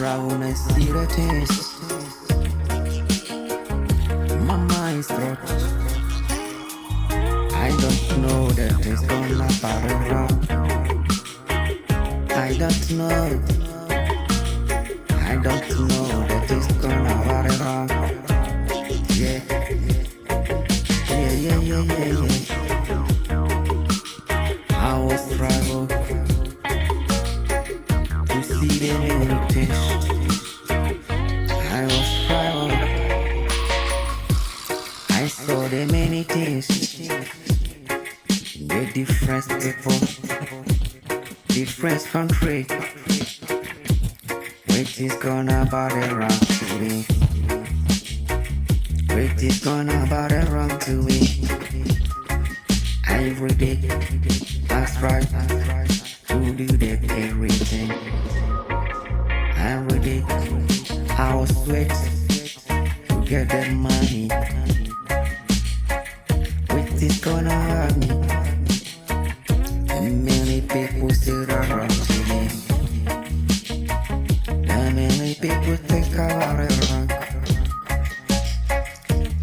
travel and see the taste. My mind's throat. I don't know that it's gonna bother around. I don't know. I don't know that it's gonna bother around. Yeah, yeah. I was travel to see the heritage. I was travel. I saw the many things. The different people, different country. Which is gonna bother around to me? Which is gonna bother around to me? Every day, that's right. To do that everything. Every day, I was sweat to get that money. Which is gonna hurt me? And many people still around to me. And many people think about it wrong.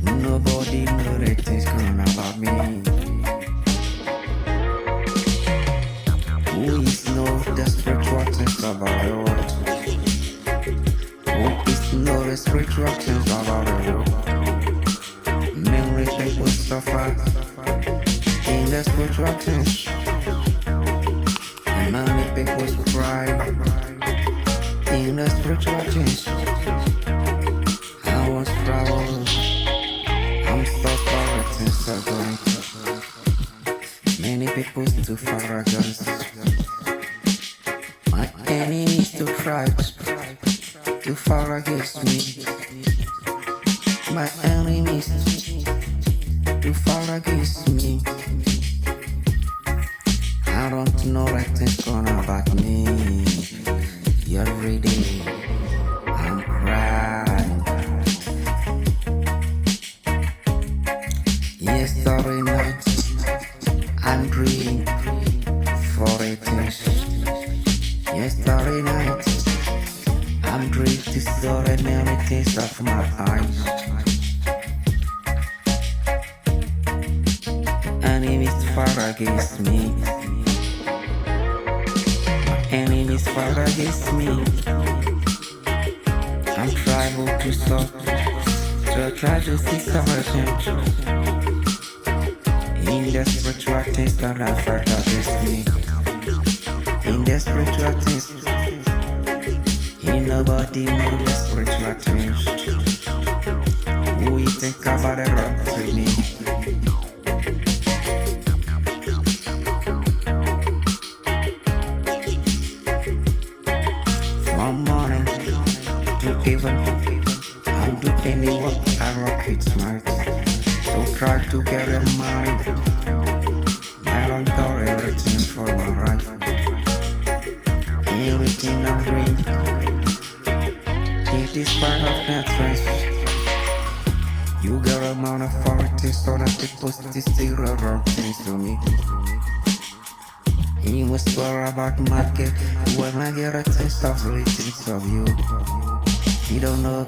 Nobody knows that it's gonna about me. Who is know the spiritual things about the world? Who is know the spiritual things about the world? Many people suffer in the spiritual things. And many people cry in the spiritual things. I was traveling. I'm so sorry things are going. Many people too far against. My enemies to try too far against me. My enemies too far against me. I don't know that things gonna about me. Every day I'm crying. Yesterday night I'm dreaming for it. Yesterday night I'm dreaming to saw the melodies of my eyes. Enemies far against me. Enemies far against me. I'm trying to solve, to try to see solution. In the spiritual things that I fight against me. In the spiritual things, ain't nobody know the spiritual things. Who you think about the rock to me? From morning to even, I'll do any work I rock it smart. So try to get a mind. I don't do everything for my life. Everything I'm doing, it is part of that race. You got a amount of authority so that people still wrong things to me. He was worried about market when I get a taste of the things of you. He don't know